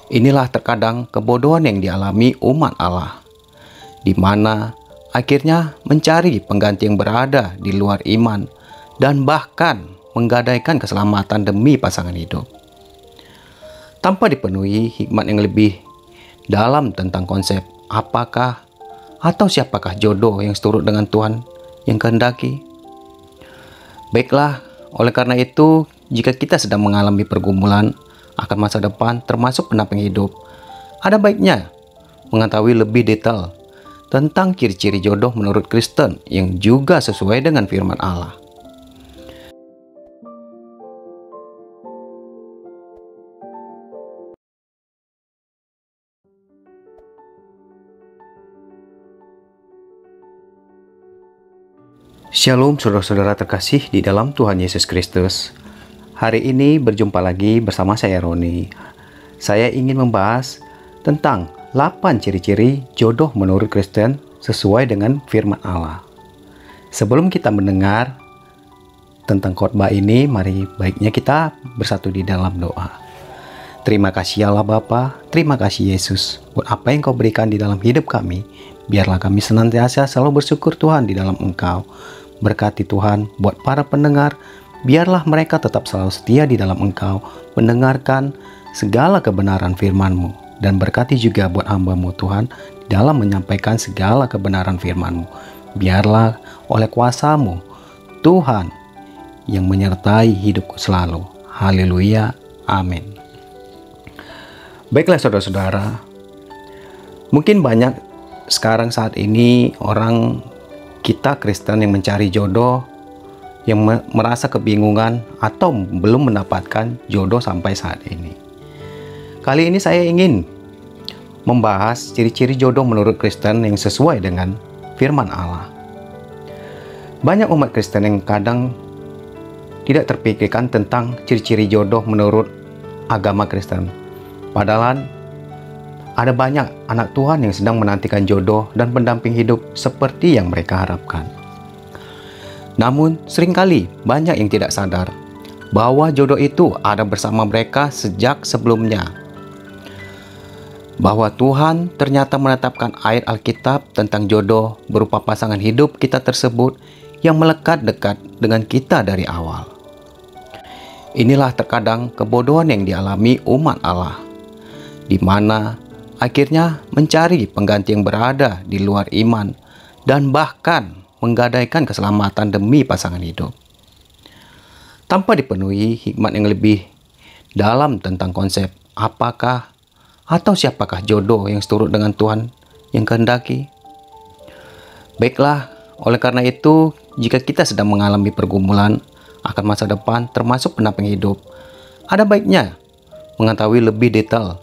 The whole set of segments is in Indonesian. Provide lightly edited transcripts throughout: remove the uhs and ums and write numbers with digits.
Inilah terkadang kebodohan yang dialami umat Allah, di mana akhirnya mencari pengganti yang berada di luar iman dan bahkan menggadaikan keselamatan demi pasangan hidup, tanpa dipenuhi hikmat yang lebih dalam tentang konsep apakah atau siapakah jodoh yang seturut dengan Tuhan yang kehendaki. Baiklah, oleh karena itu, jika kita sedang mengalami pergumulan akan masa depan termasuk pendamping hidup, ada baiknya mengetahui lebih detail tentang ciri-ciri jodoh menurut Kristen yang juga sesuai dengan firman Allah. Shalom saudara-saudara terkasih di dalam Tuhan Yesus Kristus. Hari ini berjumpa lagi bersama saya Roni. Saya ingin membahas tentang 8 ciri-ciri jodoh menurut Kristen sesuai dengan firman Allah. Sebelum kita mendengar tentang khotbah ini, mari baiknya kita bersatu di dalam doa. Terima kasih Allah Bapa, terima kasih Yesus buat apa yang Kau berikan di dalam hidup kami. Biarlah kami senantiasa selalu bersyukur Tuhan di dalam Engkau. Berkati Tuhan buat para pendengar, biarlah mereka tetap selalu setia di dalam Engkau, mendengarkan segala kebenaran firman-Mu. Dan berkati juga buat hamba-Mu Tuhan, dalam menyampaikan segala kebenaran firman-Mu. Biarlah oleh kuasa-Mu, Tuhan, yang menyertai hidupku selalu. Haleluya, amin. Baiklah saudara-saudara, mungkin banyak sekarang saat ini orang kita Kristen yang mencari jodoh, yang merasa kebingungan atau belum mendapatkan jodoh sampai saat ini. Kali ini saya ingin membahas ciri-ciri jodoh menurut Kristen yang sesuai dengan firman Allah. Banyak umat Kristen yang kadang tidak terpikirkan tentang ciri-ciri jodoh menurut agama Kristen. Padahal ada banyak anak Tuhan yang sedang menantikan jodoh dan pendamping hidup seperti yang mereka harapkan. Namun, seringkali banyak yang tidak sadar bahwa jodoh itu ada bersama mereka sejak sebelumnya. Bahwa Tuhan ternyata menetapkan ayat Alkitab tentang jodoh berupa pasangan hidup kita tersebut yang melekat dekat dengan kita dari awal. Inilah terkadang kebodohan yang dialami umat Allah, di mana akhirnya mencari pengganti yang berada di luar iman dan bahkan menggadaikan keselamatan demi pasangan hidup, tanpa dipenuhi hikmat yang lebih dalam tentang konsep apakah atau siapakah jodoh yang seturut dengan Tuhan yang kehendaki. Baiklah, oleh karena itu, jika kita sedang mengalami pergumulan akan masa depan termasuk pendamping hidup, ada baiknya mengetahui lebih detail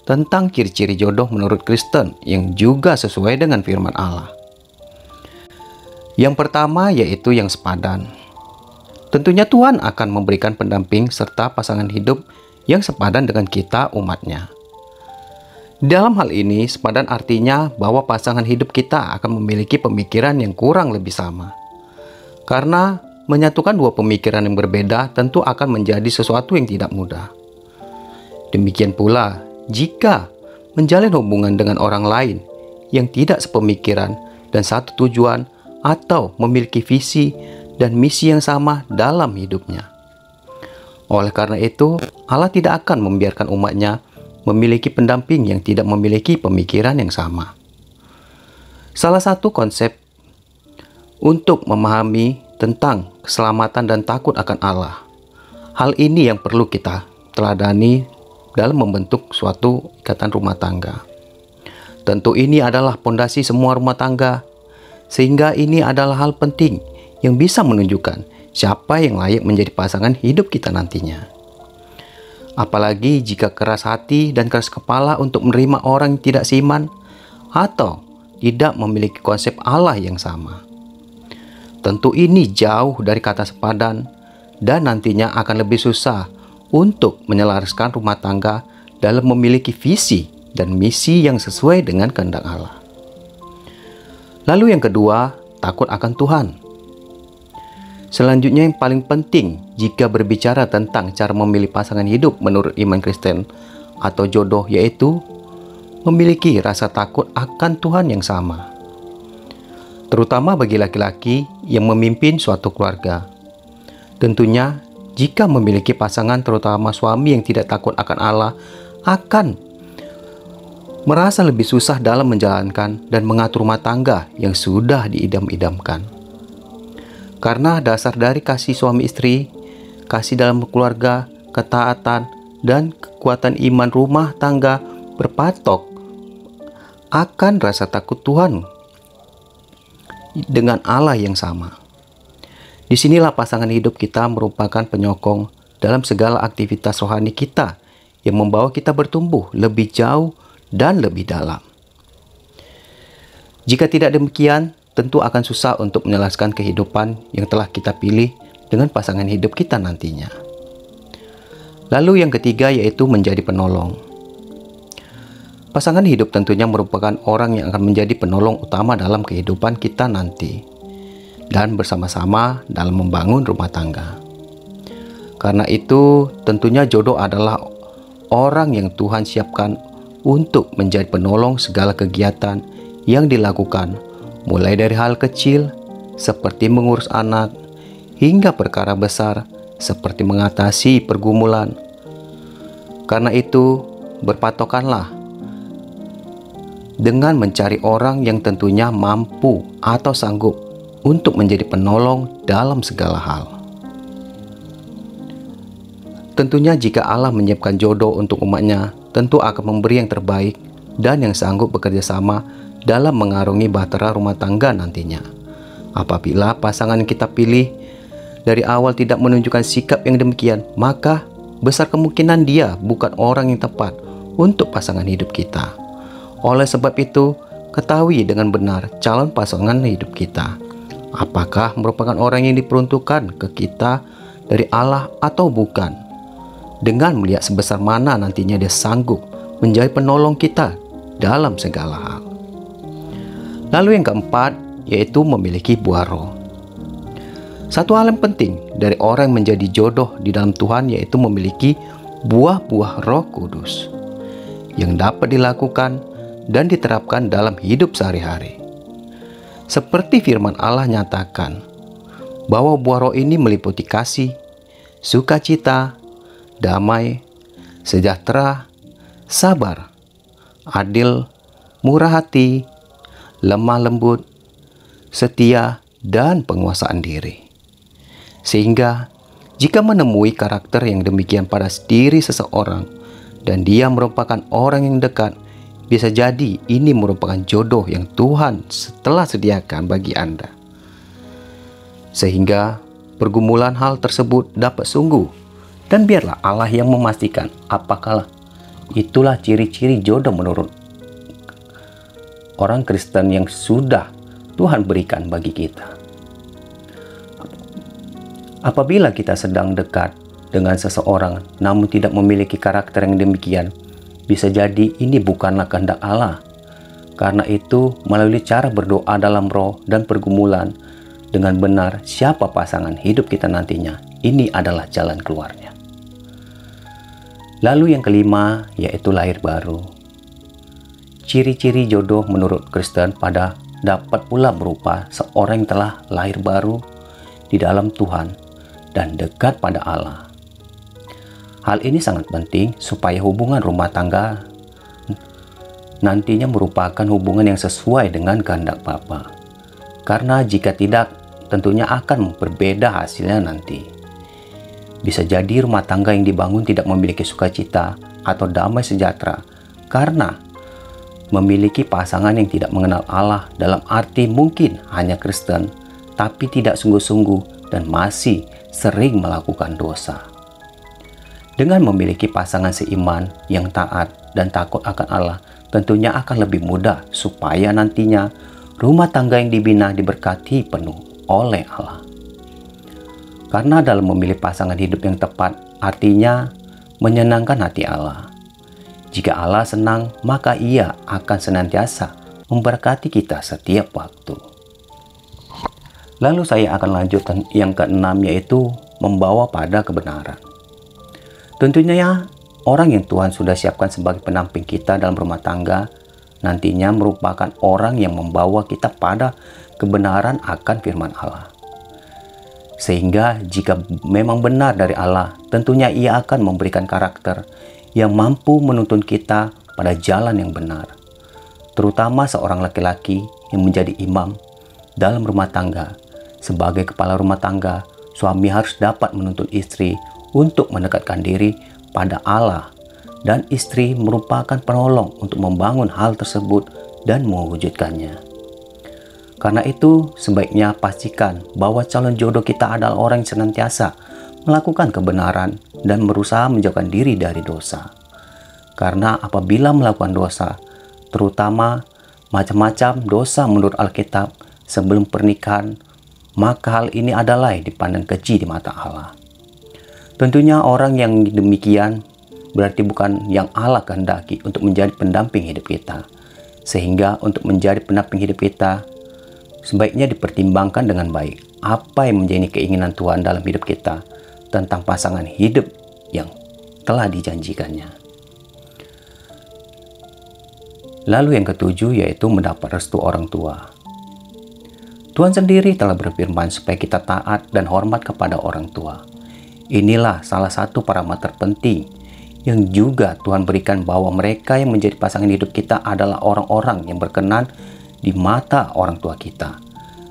tentang ciri-ciri jodoh menurut Kristen yang juga sesuai dengan firman Allah. Yang pertama yaitu yang sepadan. Tentunya Tuhan akan memberikan pendamping serta pasangan hidup yang sepadan dengan kita umatnya. Dalam hal ini, sepadan artinya bahwa pasangan hidup kita akan memiliki pemikiran yang kurang lebih sama. Karena menyatukan dua pemikiran yang berbeda tentu akan menjadi sesuatu yang tidak mudah. Demikian pula, jika menjalin hubungan dengan orang lain yang tidak sepemikiran dan satu tujuan atau memiliki visi dan misi yang sama dalam hidupnya. Oleh karena itu, Allah tidak akan membiarkan umatnya memiliki pendamping yang tidak memiliki pemikiran yang sama. Salah satu konsep untuk memahami tentang keselamatan dan takut akan Allah. Hal ini yang perlu kita teladani dalam membentuk suatu ikatan rumah tangga. Tentu ini adalah pondasi semua rumah tangga, sehingga ini adalah hal penting yang bisa menunjukkan siapa yang layak menjadi pasangan hidup kita nantinya. Apalagi jika keras hati dan keras kepala untuk menerima orang yang tidak seiman atau tidak memiliki konsep Allah yang sama. Tentu ini jauh dari kata sepadan dan nantinya akan lebih susah untuk menyelaraskan rumah tangga dalam memiliki visi dan misi yang sesuai dengan kehendak Allah. Lalu yang kedua, takut akan Tuhan. Selanjutnya yang paling penting jika berbicara tentang cara memilih pasangan hidup menurut iman Kristen atau jodoh, yaitu memiliki rasa takut akan Tuhan yang sama. Terutama bagi laki-laki yang memimpin suatu keluarga. Tentunya, jika memiliki pasangan, terutama suami yang tidak takut akan Allah, akan merasa lebih susah dalam menjalankan dan mengatur rumah tangga yang sudah diidam-idamkan. Karena dasar dari kasih suami istri, kasih dalam keluarga, ketaatan, dan kekuatan iman rumah tangga berpatok akan rasa takut Tuhan dengan Allah yang sama. Disinilah pasangan hidup kita merupakan penyokong dalam segala aktivitas rohani kita yang membawa kita bertumbuh lebih jauh dan lebih dalam. Jika tidak demikian, tentu akan susah untuk menjelaskan kehidupan yang telah kita pilih dengan pasangan hidup kita nantinya. Lalu yang ketiga yaitu menjadi penolong. Pasangan hidup tentunya merupakan orang yang akan menjadi penolong utama dalam kehidupan kita nanti dan bersama-sama dalam membangun rumah tangga. Karena itu tentunya jodoh adalah orang yang Tuhan siapkan untuk menjadi penolong segala kegiatan yang dilakukan, mulai dari hal kecil seperti mengurus anak hingga perkara besar seperti mengatasi pergumulan. Karena itu, berpatokanlah dengan mencari orang yang tentunya mampu atau sanggup untuk menjadi penolong dalam segala hal. Tentunya jika Allah menyiapkan jodoh untuk umatnya, tentu akan memberi yang terbaik dan yang sanggup bekerja sama dalam mengarungi bahtera rumah tangga nantinya. Apabila pasangan yang kita pilih dari awal tidak menunjukkan sikap yang demikian, maka besar kemungkinan dia bukan orang yang tepat untuk pasangan hidup kita. Oleh sebab itu, ketahui dengan benar calon pasangan hidup kita. Apakah merupakan orang yang diperuntukkan ke kita dari Allah atau bukan? Dengan melihat sebesar mana nantinya dia sanggup menjadi penolong kita dalam segala hal. Lalu yang keempat, yaitu memiliki buah roh. Satu hal yang penting dari orang yang menjadi jodoh di dalam Tuhan yaitu memiliki buah-buah Roh Kudus yang dapat dilakukan dan diterapkan dalam hidup sehari-hari. Seperti firman Allah nyatakan, bahwa buah roh ini meliputi kasih, sukacita, damai, sejahtera, sabar, adil, murah hati, lemah lembut, setia, dan penguasaan diri. Sehingga, jika menemui karakter yang demikian pada diri seseorang, dan dia merupakan orang yang dekat, bisa jadi ini merupakan jodoh yang Tuhan telah sediakan bagi Anda. Sehingga pergumulan hal tersebut dapat sungguh, dan biarlah Allah yang memastikan apakah itulah ciri-ciri jodoh menurut orang Kristen yang sudah Tuhan berikan bagi kita. Apabila kita sedang dekat dengan seseorang namun tidak memiliki karakter yang demikian, bisa jadi ini bukanlah kehendak Allah. Karena itu, melalui cara berdoa dalam roh dan pergumulan dengan benar siapa pasangan hidup kita nantinya, ini adalah jalan keluarnya. Lalu yang kelima, yaitu lahir baru. Ciri-ciri jodoh menurut Kristen pada dapat pula berupa seorang yang telah lahir baru di dalam Tuhan dan dekat pada Allah. Hal ini sangat penting supaya hubungan rumah tangga nantinya merupakan hubungan yang sesuai dengan kehendak Bapa. Karena jika tidak, tentunya akan berbeda hasilnya nanti. Bisa jadi rumah tangga yang dibangun tidak memiliki sukacita atau damai sejahtera karena memiliki pasangan yang tidak mengenal Allah, dalam arti mungkin hanya Kristen, tapi tidak sungguh-sungguh dan masih sering melakukan dosa. Dengan memiliki pasangan seiman yang taat dan takut akan Allah, tentunya akan lebih mudah supaya nantinya rumah tangga yang dibina diberkati penuh oleh Allah. Karena dalam memilih pasangan hidup yang tepat, artinya menyenangkan hati Allah. Jika Allah senang, maka Ia akan senantiasa memberkati kita setiap waktu. Lalu saya akan lanjutkan yang keenam, yaitu membawa pada kebenaran. Tentunya ya, Orang yang Tuhan sudah siapkan sebagai pendamping kita dalam rumah tangga nantinya merupakan orang yang membawa kita pada kebenaran akan firman Allah. Sehingga jika memang benar dari Allah, tentunya Ia akan memberikan karakter yang mampu menuntun kita pada jalan yang benar. Terutama seorang laki-laki yang menjadi imam dalam rumah tangga. Sebagai kepala rumah tangga, suami harus dapat menuntun istri untuk mendekatkan diri pada Allah, dan istri merupakan penolong untuk membangun hal tersebut dan mewujudkannya. Karena itu, sebaiknya pastikan bahwa calon jodoh kita adalah orang yang senantiasa melakukan kebenaran dan berusaha menjauhkan diri dari dosa. Karena apabila melakukan dosa, terutama macam-macam dosa menurut Alkitab sebelum pernikahan, maka hal ini adalah dipandang keji di mata Allah. Tentunya orang yang demikian berarti bukan yang Allah kehendaki untuk menjadi pendamping hidup kita. Sehingga untuk menjadi pendamping hidup kita, sebaiknya dipertimbangkan dengan baik apa yang menjadi keinginan Tuhan dalam hidup kita tentang pasangan hidup yang telah dijanjikannya. Lalu yang ketujuh yaitu mendapat restu orang tua. Tuhan sendiri telah berfirman supaya kita taat dan hormat kepada orang tua. Inilah salah satu parameter penting yang juga Tuhan berikan bahwa mereka yang menjadi pasangan hidup kita adalah orang-orang yang berkenan di mata orang tua kita.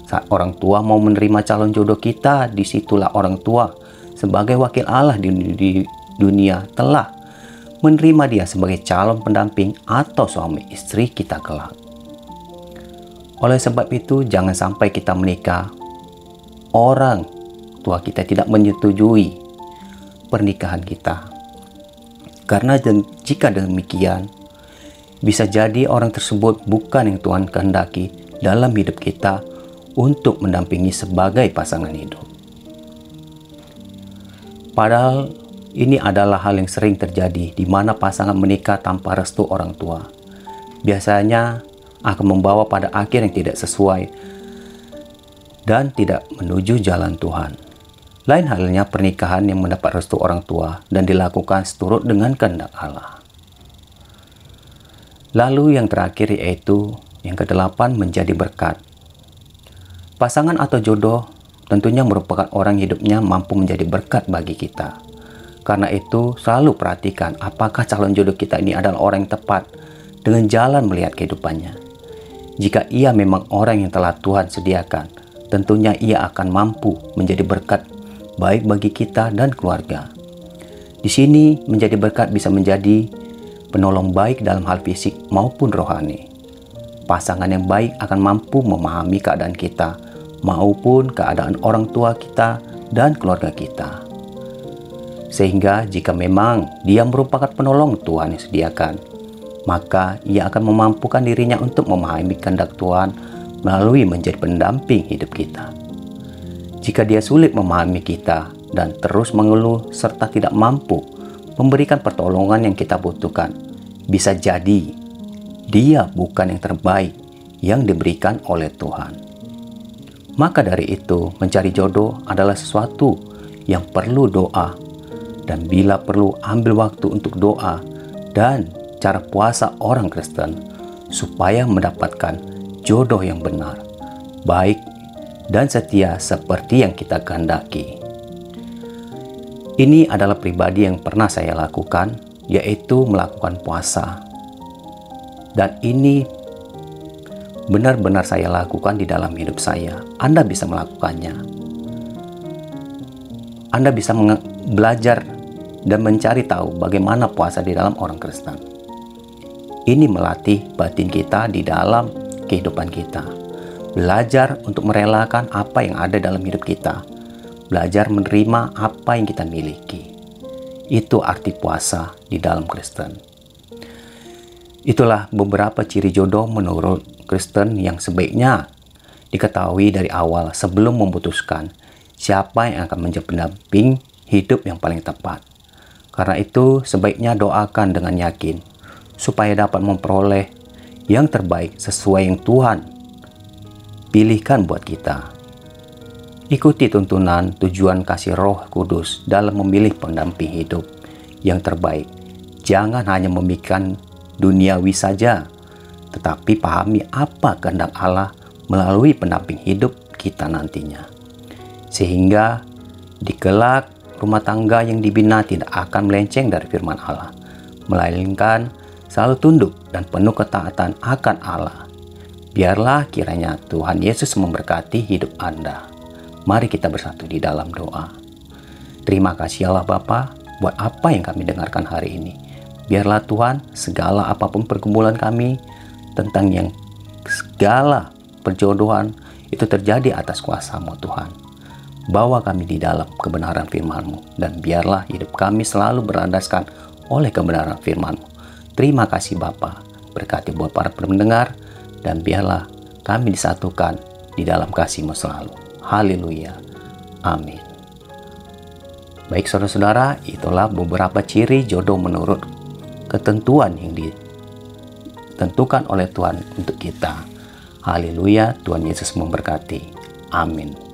Saat orang tua mau menerima calon jodoh kita, disitulah orang tua sebagai wakil Allah di dunia telah menerima dia sebagai calon pendamping atau suami istri kita kelak. Oleh sebab itu, jangan sampai kita menikah, orang tua kita tidak menyetujui pernikahan kita. Karena jika demikian, bisa jadi orang tersebut bukan yang Tuhan kehendaki dalam hidup kita untuk mendampingi sebagai pasangan hidup. Padahal ini adalah hal yang sering terjadi di mana pasangan menikah tanpa restu orang tua. Biasanya akan membawa pada akhir yang tidak sesuai dan tidak menuju jalan Tuhan. Lain halnya pernikahan yang mendapat restu orang tua dan dilakukan seturut dengan kehendak Allah. Lalu yang terakhir yaitu yang ke-8 menjadi berkat. Pasangan atau jodoh tentunya merupakan orang hidupnya mampu menjadi berkat bagi kita. Karena itu selalu perhatikan apakah calon jodoh kita ini adalah orang yang tepat dengan jalan melihat kehidupannya. Jika ia memang orang yang telah Tuhan sediakan, tentunya ia akan mampu menjadi berkat baik bagi kita dan keluarga. Di sini menjadi berkat bisa menjadi penolong baik dalam hal fisik maupun rohani. Pasangan yang baik akan mampu memahami keadaan kita maupun keadaan orang tua kita dan keluarga kita. Sehingga jika memang dia merupakan penolong Tuhan yang sediakan, maka ia akan memampukan dirinya untuk memahami kehendak Tuhan melalui menjadi pendamping hidup kita. Jika dia sulit memahami kita dan terus mengeluh serta tidak mampu memberikan pertolongan yang kita butuhkan, bisa jadi dia bukan yang terbaik yang diberikan oleh Tuhan. Maka dari itu, mencari jodoh adalah sesuatu yang perlu doa, dan bila perlu ambil waktu untuk doa dan cara puasa orang Kristen supaya mendapatkan jodoh yang benar, baik dan setia seperti yang kita kehendaki. Ini adalah pribadi yang pernah saya lakukan, yaitu melakukan puasa. Dan ini benar-benar saya lakukan di dalam hidup saya. Anda bisa melakukannya. Anda bisa belajar dan mencari tahu bagaimana puasa di dalam orang Kristen. Ini melatih batin kita di dalam kehidupan kita. Belajar untuk merelakan apa yang ada dalam hidup kita. Belajar menerima apa yang kita miliki. Itu arti puasa di dalam Kristen. Itulah beberapa ciri jodoh menurut Kristen yang sebaiknya diketahui dari awal sebelum memutuskan siapa yang akan menjadi pendamping hidup yang paling tepat. Karena itu sebaiknya doakan dengan yakin supaya dapat memperoleh yang terbaik sesuai yang Tuhan pilihkan buat kita. Ikuti tuntunan tujuan kasih Roh Kudus dalam memilih pendamping hidup yang terbaik Jangan hanya memikirkan duniawi saja, tetapi pahami apa kehendak Allah melalui pendamping hidup kita nantinya. Sehingga di kelak rumah tangga yang dibina tidak akan melenceng dari firman Allah, melainkan selalu tunduk dan penuh ketaatan akan Allah. Biarlah kiranya Tuhan Yesus memberkati hidup Anda. Mari kita bersatu di dalam doa. Terima kasih Allah Bapa buat apa yang kami dengarkan hari ini. Biarlah Tuhan segala apapun pergumulan kami tentang yang segala perjodohan itu terjadi atas kuasa-Mu Tuhan. Bawa kami di dalam kebenaran firman-Mu, dan biarlah hidup kami selalu berlandaskan oleh kebenaran firman-Mu. Terima kasih Bapa, berkati buat para pendengar, dan biarlah kami disatukan di dalam kasih-Mu selalu. Haleluya. Amin. Baik saudara-saudara, itulah beberapa ciri jodoh menurut ketentuan yang ditentukan oleh Tuhan untuk kita. Haleluya, Tuhan Yesus memberkati. Amin.